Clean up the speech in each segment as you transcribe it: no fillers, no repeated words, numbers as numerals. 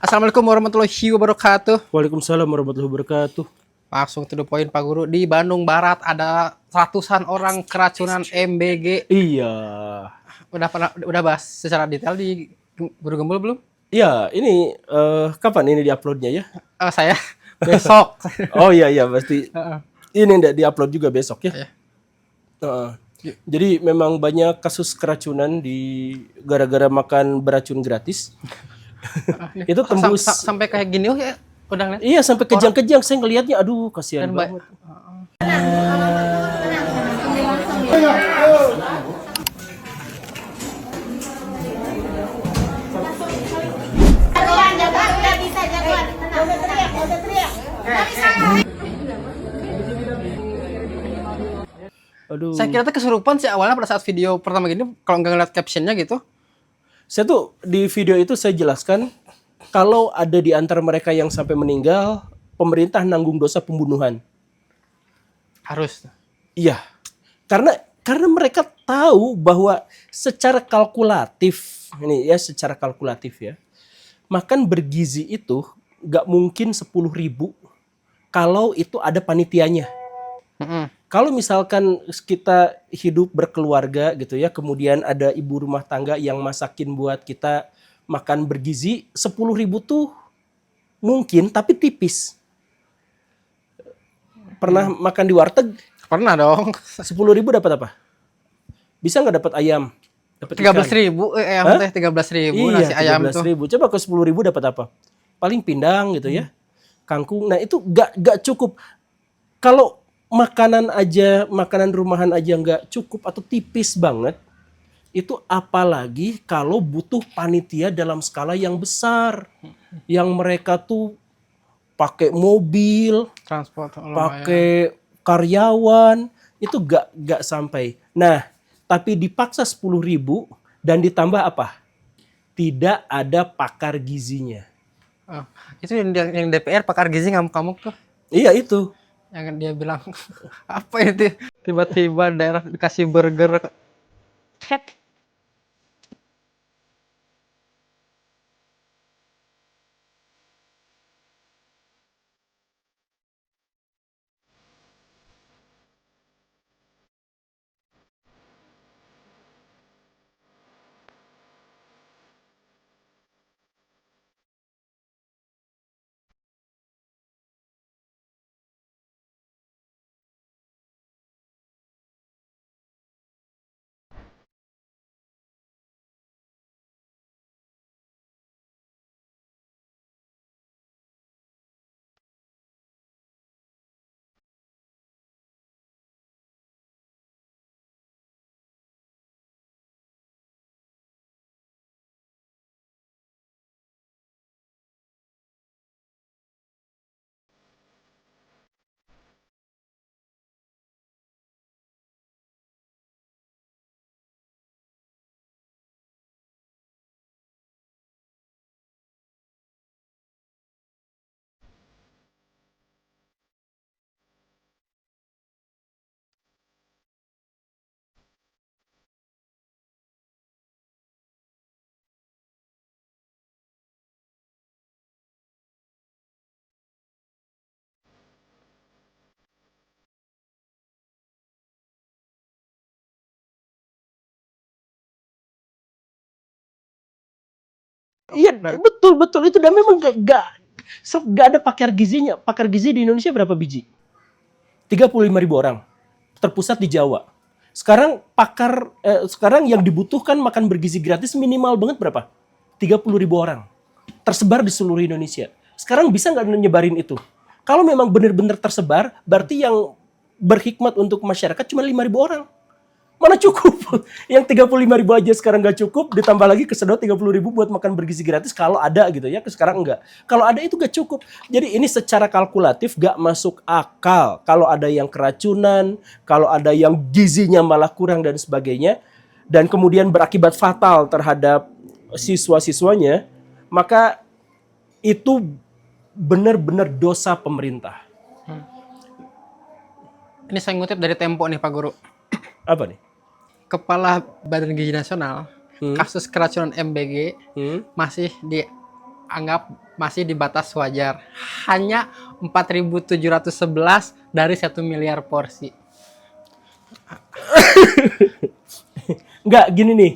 Assalamualaikum warahmatullahi wabarakatuh. Waalaikumsalam warahmatullahi wabarakatuh. Langsung to the point Pak Guru. Di Bandung Barat ada ratusan orang keracunan MBG. Iya. Udah bahas secara detail di Guru Gembul belum? Iya, ini kapan ini diuploadnya ya? Saya besok. Oh iya pasti. Heeh. Ini ndak diupload juga besok ya? Iya. Heeh. Jadi memang banyak kasus keracunan di gara-gara makan beracun gratis. Itu tembus Sampai kayak gini ya. Udah ngeliat? Iya, sampai kejang-kejang saya ngelihatnya. Aduh, kasihan Dan banget. Aduh. Saya kira tuh kesurupan sih awalnya pada saat video pertama gini, kalau nggak ngeliat captionnya gitu. Saya tuh di video itu saya jelaskan kalau ada di antara mereka yang sampai meninggal, pemerintah nanggung dosa pembunuhan. Harus. Iya. Karena mereka tahu bahwa secara kalkulatif, ini ya secara kalkulatif ya, makan bergizi itu nggak mungkin 10.000 kalau itu ada panitianya. Kalau misalkan kita hidup berkeluarga gitu ya, kemudian ada ibu rumah tangga yang masakin buat kita makan bergizi, 10.000 tuh mungkin tapi tipis. Pernah makan di warteg? Pernah dong. 10.000 dapat apa? Bisa nggak dapat ayam? Dapat 13.000 ayam teh 13.000 nasi ayam tuh. 13.000. Coba ke 10.000 dapat apa? Paling pindang gitu ya. Kangkung. Nah itu nggak cukup. Kalau makanan rumahan aja nggak cukup atau tipis banget, itu apalagi kalau butuh panitia dalam skala yang besar, yang mereka tuh pakai mobil, Transport pakai karyawan, itu nggak sampai. Nah, tapi dipaksa 10.000 dan ditambah apa? Tidak ada pakar gizinya. Oh, itu yang DPR pakar gizi ngamuk-ngamuk tuh. Iya itu. Yang dia bilang apa itu tiba-tiba daerah dikasih burger set. Iya betul itu, dan memang nggak ada pakar gizinya. Pakar gizi di Indonesia berapa biji? 35.000 orang, terpusat di Jawa. Sekarang yang dibutuhkan makan bergizi gratis minimal banget berapa? 30.000 orang, tersebar di seluruh Indonesia. Sekarang bisa nggak nyebarin itu? Kalau memang benar-benar tersebar, berarti yang berhikmat untuk masyarakat cuma 5.000 orang. Mana cukup? Yang 35.000 aja sekarang nggak cukup, ditambah lagi kesedot 30.000 buat makan bergizi gratis kalau ada gitu ya. Sekarang enggak. Kalau ada itu nggak cukup. Jadi ini secara kalkulatif nggak masuk akal. Kalau ada yang keracunan, kalau ada yang gizinya malah kurang dan sebagainya, dan kemudian berakibat fatal terhadap siswa-siswanya, maka itu benar-benar dosa pemerintah. Ini saya ngutip dari Tempo nih Pak Guru. Apa nih? Kepala Badan Gizi Nasional, kasus keracunan MBG masih dianggap masih di batas wajar. Hanya 4.711 dari 1 miliar porsi. Enggak, gini nih.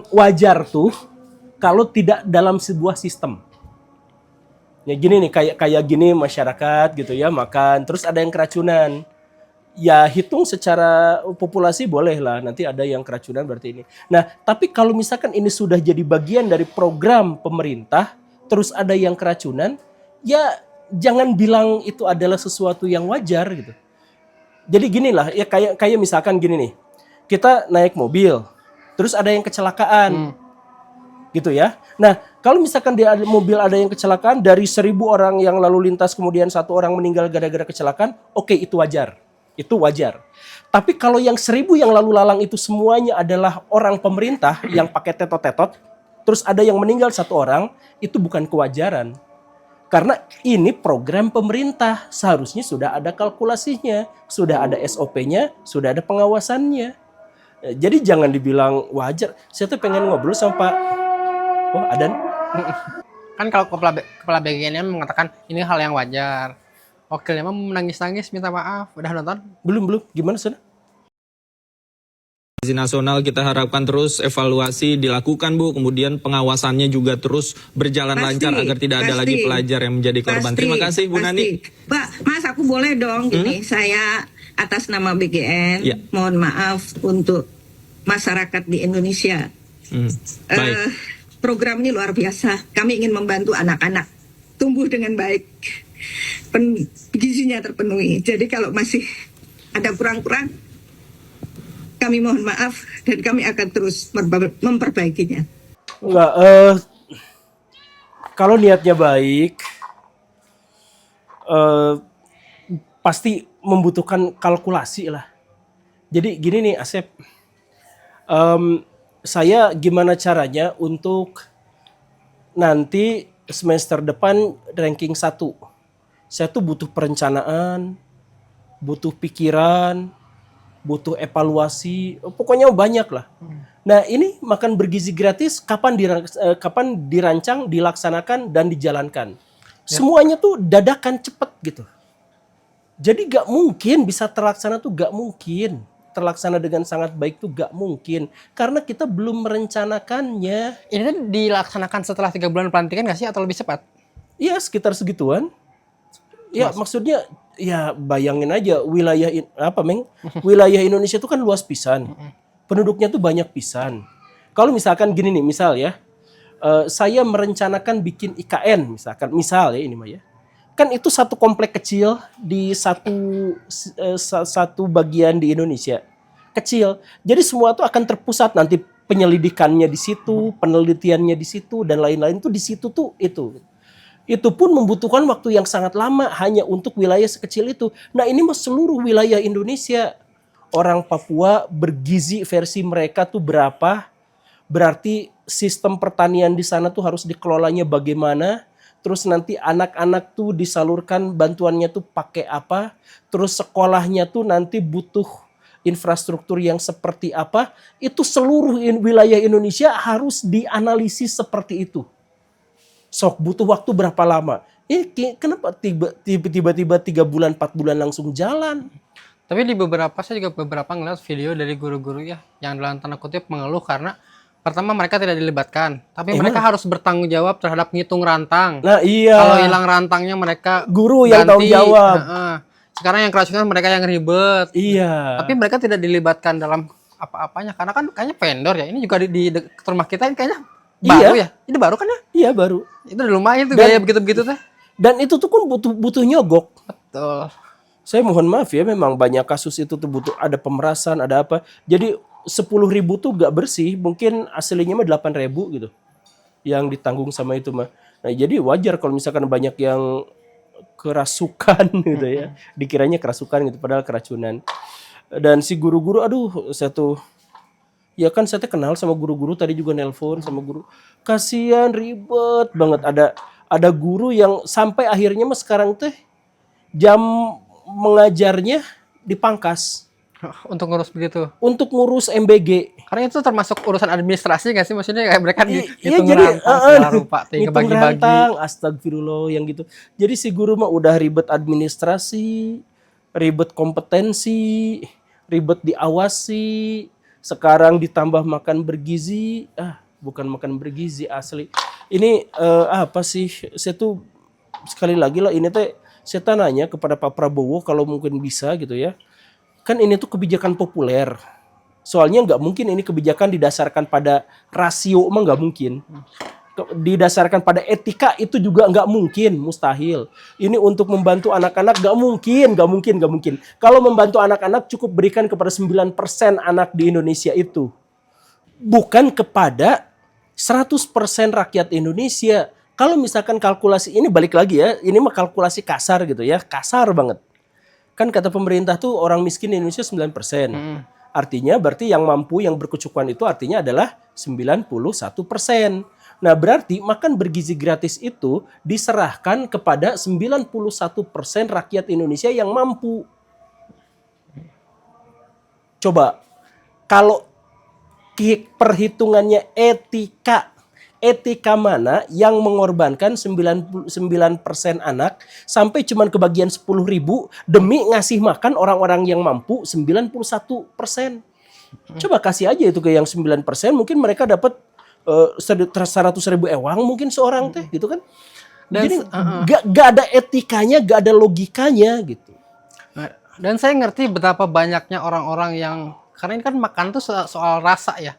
Wajar tuh kalau tidak dalam sebuah sistem. Ya gini nih, kayak gini masyarakat gitu ya, makan terus ada yang keracunan. Ya hitung secara populasi boleh lah, nanti ada yang keracunan berarti ini. Nah, tapi kalau misalkan ini sudah jadi bagian dari program pemerintah, terus ada yang keracunan, ya jangan bilang itu adalah sesuatu yang wajar gitu. Jadi gini lah, ya kayak misalkan gini nih, kita naik mobil, terus ada yang kecelakaan, gitu ya. Nah, kalau misalkan di mobil ada yang kecelakaan, dari 1.000 orang yang lalu lintas kemudian 1 orang meninggal gara-gara kecelakaan, oke, itu wajar. Itu wajar. Tapi kalau yang 1.000 yang lalu lalang itu semuanya adalah orang pemerintah yang pakai tetot-tetot, terus ada yang meninggal 1 orang, itu bukan kewajaran. Karena ini program pemerintah, seharusnya sudah ada kalkulasinya, sudah ada SOP-nya, sudah ada pengawasannya. Jadi jangan dibilang wajar. Saya tuh pengen ngobrol sama Pak. Oh, Adan. Kan kalau kepala BGN mengatakan ini hal yang wajar. Wakilnya mah menangis-nangis minta maaf. Udah nonton? Belum. Gimana, Saudara? Di nasional kita harapkan terus evaluasi dilakukan, Bu. Kemudian pengawasannya juga terus berjalan lancar agar tidak ada lagi pelajar yang menjadi korban. Terima kasih, Bu Nani. Pak, Mas, aku boleh dong gini. Saya atas nama BGN mohon maaf untuk masyarakat di Indonesia. Baik. Program ini luar biasa. Kami ingin membantu anak-anak tumbuh dengan baik, gizinya terpenuhi. Jadi kalau masih ada kurang-kurang, kami mohon maaf dan kami akan terus memperbaikinya. Enggak, kalau niatnya baik, pasti membutuhkan kalkulasi lah. Jadi gini nih, Asep, saya gimana caranya untuk nanti semester depan ranking 1. Saya tuh butuh perencanaan, butuh pikiran, butuh evaluasi, pokoknya banyak lah. Nah, ini makan bergizi gratis kapan dirancang, dilaksanakan dan dijalankan. Semuanya tuh dadakan cepet gitu. Jadi gak mungkin bisa terlaksana tuh gak mungkin. Terlaksana dengan sangat baik tuh gak mungkin. Karena kita belum merencanakannya. Ini tuh dilaksanakan setelah 3 bulan pelantikan nggak sih atau lebih cepat? Iya, sekitar segituan. Ya, maksudnya ya bayangin aja wilayah Indonesia itu kan luas pisan. Penduduknya tuh banyak pisan. Kalau misalkan gini nih, misal ya, saya merencanakan bikin IKN misal ya ini mah ya. Kan itu satu komplek kecil di satu bagian di Indonesia. Kecil. Jadi semua tuh akan terpusat nanti penyelidikannya di situ, penelitiannya di situ dan lain-lain tuh di situ tuh itu. Itu pun membutuhkan waktu yang sangat lama hanya untuk wilayah sekecil itu. Nah, ini mah seluruh wilayah Indonesia. Orang Papua bergizi versi mereka tuh berapa? Berarti sistem pertanian di sana tuh harus dikelolanya bagaimana? Terus nanti anak-anak tuh disalurkan bantuannya tuh pakai apa? Terus sekolahnya tuh nanti butuh infrastruktur yang seperti apa? Itu seluruh wilayah Indonesia harus dianalisis seperti itu. Sok butuh waktu berapa lama? Kenapa tiba-tiba 3 bulan 4 bulan langsung jalan? Tapi saya juga beberapa ngeliat video dari guru-guru ya yang dalam tanda kutip mengeluh karena pertama mereka tidak dilibatkan, tapi mereka harus bertanggung jawab terhadap ngitung rantang. Nah iya. Kalau hilang rantangnya mereka guru yang tanggung jawab. Sekarang yang keracunan mereka yang ribet. Iya. Tapi mereka tidak dilibatkan dalam apa-apanya karena kan kayaknya vendor ya. Ini juga di dekat rumah kita ini kayaknya baru ya. Ini baru kan ya? Iya baru. Itu udah lumayan tuh gaya begitu-begitu teh. Dan itu tuh kan butuh nyogok. Betul. Saya mohon maaf ya, memang banyak kasus itu tuh butuh ada pemerasan, ada apa. Jadi 10.000 tuh gak bersih, mungkin aslinya mah 8.000 gitu. Yang ditanggung sama itu mah. Nah, jadi wajar kalau misalkan banyak yang kerasukan gitu ya. Dikiranya kerasukan gitu, padahal keracunan. Dan si guru-guru, aduh, saya kenal sama guru-guru, tadi juga nelpon sama guru. Kasian, ribet banget. Ada guru yang sampai akhirnya mah sekarang teh jam mengajarnya dipangkas. Untuk ngurus begitu. untuk ngurus MBG. Karena itu termasuk urusan administrasi nggak sih? Maksudnya kayak mereka Iya, hitung jadi rantang segala rupa, tinggal ngitung bagi-bagi. rantang, astagfirullah yang gitu. Jadi si guru mah udah ribet administrasi, ribet kompetensi, ribet diawasi, sekarang ditambah makan bergizi, bukan makan bergizi asli. Ini apa sih? Saya tuh sekali lagi lah ini teh saya nanya kepada Pak Prabowo kalau mungkin bisa gitu ya. Kan ini tuh kebijakan populer. Soalnya nggak mungkin ini kebijakan didasarkan pada rasio, emang nggak mungkin. Didasarkan pada etika itu juga nggak mungkin, mustahil. Ini untuk membantu anak-anak nggak mungkin. Kalau membantu anak-anak cukup berikan kepada 9% anak di Indonesia itu. Bukan kepada 100% rakyat Indonesia. Kalau misalkan kalkulasi ini balik lagi ya, ini mah kalkulasi kasar gitu ya, kasar banget. Kan kata pemerintah tuh orang miskin di Indonesia 9%. Artinya berarti yang mampu, yang berkecukupan itu artinya adalah 91%. Nah berarti makan bergizi gratis itu diserahkan kepada 91% rakyat Indonesia yang mampu. Coba, kalau perhitungannya etika mana yang mengorbankan 99% anak sampai cuman kebagian 10.000 demi ngasih makan orang-orang yang mampu 91%. Coba kasih aja itu ke yang 9%, mungkin mereka dapat 100.000 ewang mungkin seorang teh gitu kan. Dan Jadi gak ada etikanya, gak ada logikanya gitu. Dan saya ngerti betapa banyaknya orang-orang yang, karena ini kan makan tuh soal rasa ya.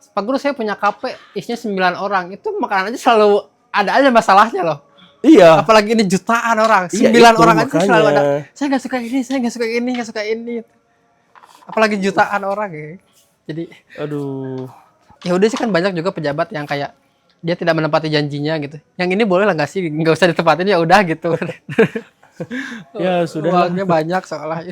Pak Guru, saya punya KP isinya 9 orang, itu makanan aja selalu ada aja masalahnya loh. Iya. Apalagi ini jutaan orang, 9 Iya, itu orang aja makanya. selalu ada. Saya nggak suka ini, saya nggak suka ini, nggak suka ini. Apalagi jutaan orang ya. Jadi, Aduh. ya udah sih, kan banyak juga pejabat yang kayak dia tidak menepati janjinya gitu. Yang ini boleh lah nggak sih, nggak usah ditepatin, ya udah gitu. Ya sudah lah. Uangnya banyak soalnya.